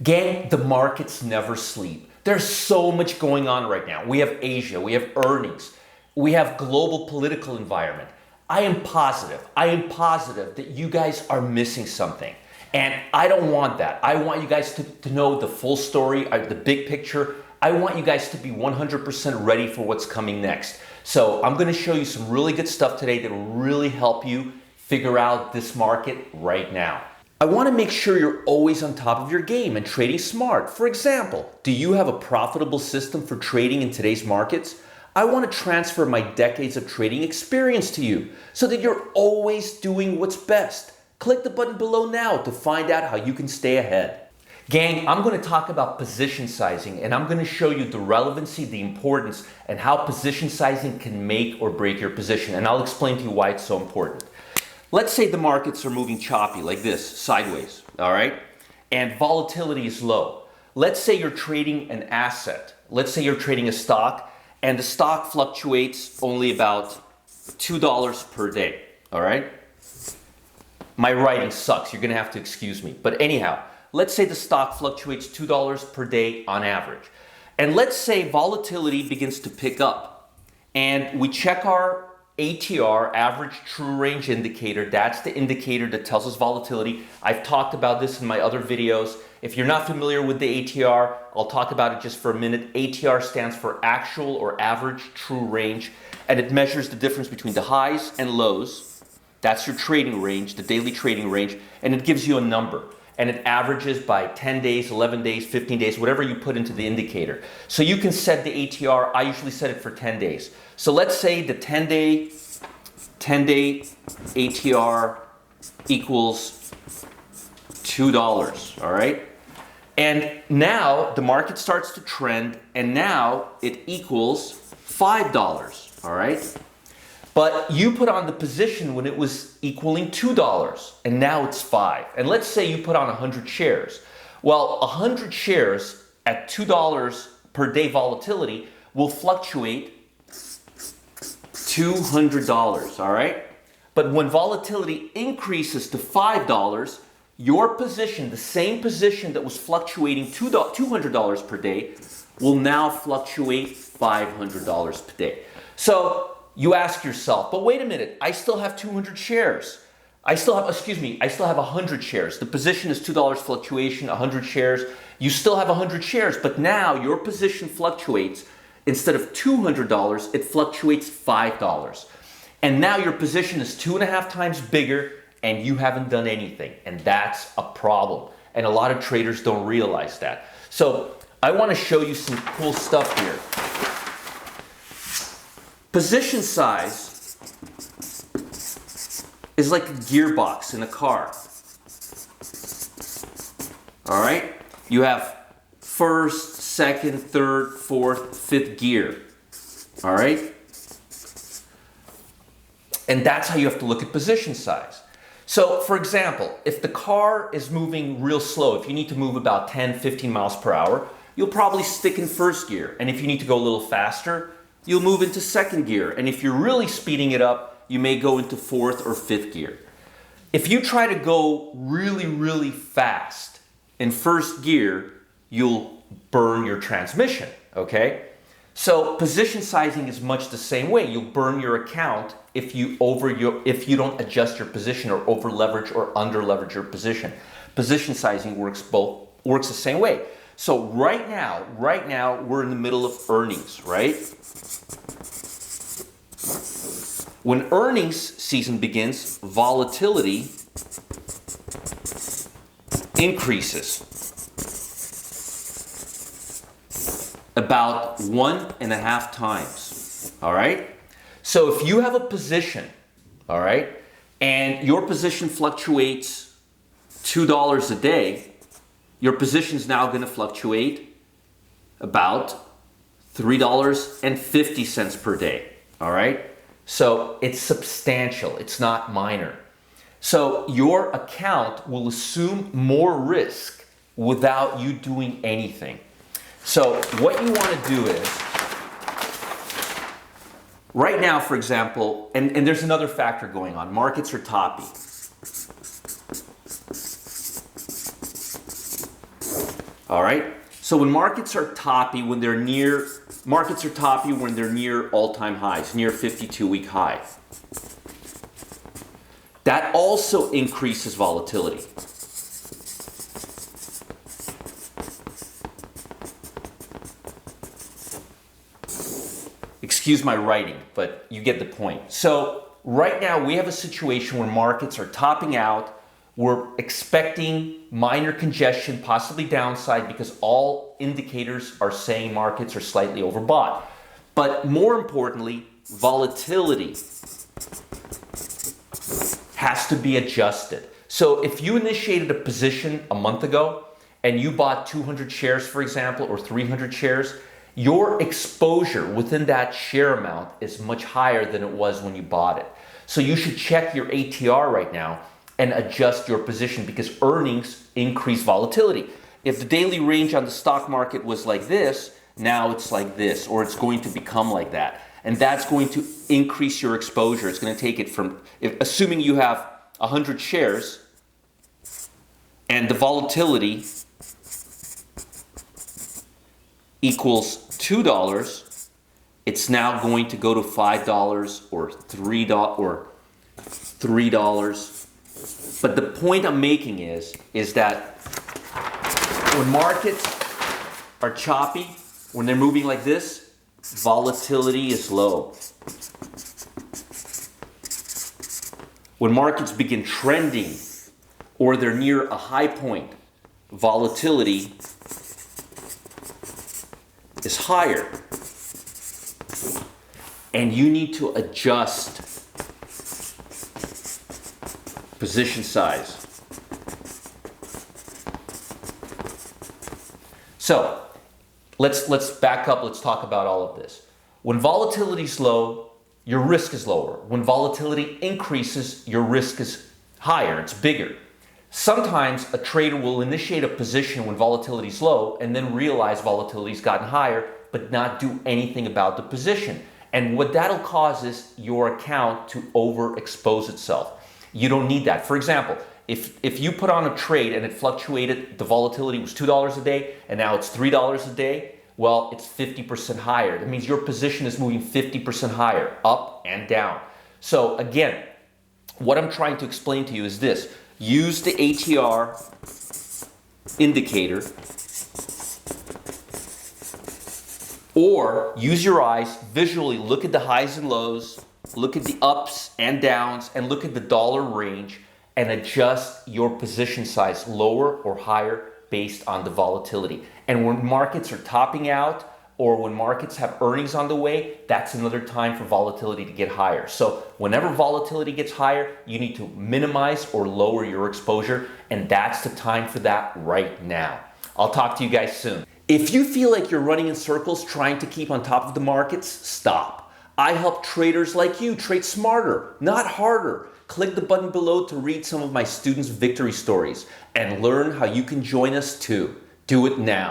Gang, the markets never sleep. There's so much going on right now. We have Asia, we have earnings, we have global political environment. I am positive that you guys are missing something. And I don't want that. I want you guys to know the full story, the big picture. I want you guys to be 100% ready for what's coming next. So I'm gonna show you some really good stuff today that will really help you figure out this market right now. I want to make sure you're always on top of your game and trading smart. For example, do you have a profitable system for trading in today's markets? I want to transfer my decades of trading experience to you so that you're always doing what's best. Click the button below now to find out how you can stay ahead. Gang, I'm going to talk about position sizing, and I'm going to show you the relevancy, the importance, and how position sizing can make or break your position. And I'll explain to you why it's so important. Let's say the markets are moving choppy like this, sideways, all right? And volatility is low. Let's say you're trading an asset. Let's say you're trading a stock, and the stock fluctuates only about $2 per day, all right? My writing sucks. You're gonna have to excuse me. But anyhow, let's say the stock fluctuates $2 per day on average. And let's say volatility begins to pick up, and we check our ATR, average true range indicator. That's the indicator that tells us volatility. I've talked about this in my other videos. If you're not familiar with the ATR, I'll talk about it just for a minute. ATR stands for actual or average true range, and it measures the difference between the highs and lows. That's your trading range, the daily trading range, and it gives you a number. And it averages by 10 days, 11 days, 15 days, whatever you put into the indicator. So you can set the ATR. I usually set it for 10 days. So let's say the 10-day ATR equals $2, all right? And now the market starts to trend, and now it equals $5, all right? But you put on the position when it was equaling $2, and now it's 5. And let's say you put on 100 shares. Well, 100 shares at $2 per day volatility will fluctuate $200, all right? But when volatility increases to $5, your position, the same position that was fluctuating $200 per day, will now fluctuate $500 per day. So you ask yourself, but wait a minute, I still have 200 shares. I still have 100 shares. The position is $2 fluctuation, 100 shares. You still have 100 shares, but now your position fluctuates. Instead of $200, it fluctuates $5. And now your position is 2.5 times bigger, and you haven't done anything. And that's a problem. And a lot of traders don't realize that. So I want to show you some cool stuff here. Position size is like a gearbox in a car. All right? You have first, second, third, fourth, fifth gear. All right? And that's how you have to look at position size. So, for example, if the car is moving real slow, if you need to move about 10, 15 miles per hour, you'll probably stick in first gear. And if you need to go a little faster, you'll move into second gear. And if you're really speeding it up, you may go into fourth or fifth gear. If you try to go really, really fast in first gear, you'll burn your transmission, okay? So position sizing is much the same way. You'll burn your account if you don't adjust your position or over leverage or under leverage your position. Position sizing works the same way. So right now we're in the middle of earnings, right? When earnings season begins, volatility increases about 1.5 times, all right? So if you have a position, all right, and your position fluctuates $2 a day, your position is now going to fluctuate about $3.50 per day, all right? So it's substantial, it's not minor. So your account will assume more risk without you doing anything. So what you want to do is, right now, for example, and there's another factor going on, markets are toppy. All right. So when markets are toppy, when they're near all-time highs, near 52-week high, that also increases volatility. Excuse my writing, but you get the point. So right now we have a situation where markets are topping out. We're expecting minor congestion, possibly downside, because all indicators are saying markets are slightly overbought. But more importantly, volatility has to be adjusted. So if you initiated a position a month ago and you bought 200 shares, for example, or 300 shares, your exposure within that share amount is much higher than it was when you bought it. So you should check your ATR right now and adjust your position, because earnings increase volatility. If the daily range on the stock market was like this, now it's like this, or it's going to become like that. And that's going to increase your exposure. It's going to take it from, assuming you have 100 shares and the volatility equals $2, it's now going to go to $5 or $3. But the point I'm making is that when markets are choppy, when they're moving like this, volatility is low. When markets begin trending or they're near a high point, volatility is higher. And you need to adjust position size. So let's back up. Let's talk about all of this. When volatility is low, your risk is lower. When volatility increases, your risk is higher. It's bigger. Sometimes a trader will initiate a position when volatility is low and then realize volatility's gotten higher, but not do anything about the position. And what that'll cause is your account to overexpose itself. You don't need that. For example, if you put on a trade and it fluctuated, the volatility was $2 a day and now it's $3 a day, well, it's 50% higher. That means your position is moving 50% higher, up and down. So again, what I'm trying to explain to you is this. Use the ATR indicator, or use your eyes, visually look at the highs and lows, look at the ups and downs, and look at the dollar range and adjust your position size lower or higher based on the volatility. And when markets are topping out or when markets have earnings on the way, that's another time for volatility to get higher. So whenever volatility gets higher, you need to minimize or lower your exposure, and that's the time for that right now. I'll talk to you guys soon. If you feel like you're running in circles trying to keep on top of the markets, stop. I help traders like you trade smarter, not harder. Click the button below to read some of my students' victory stories and learn how you can join us too. Do it now.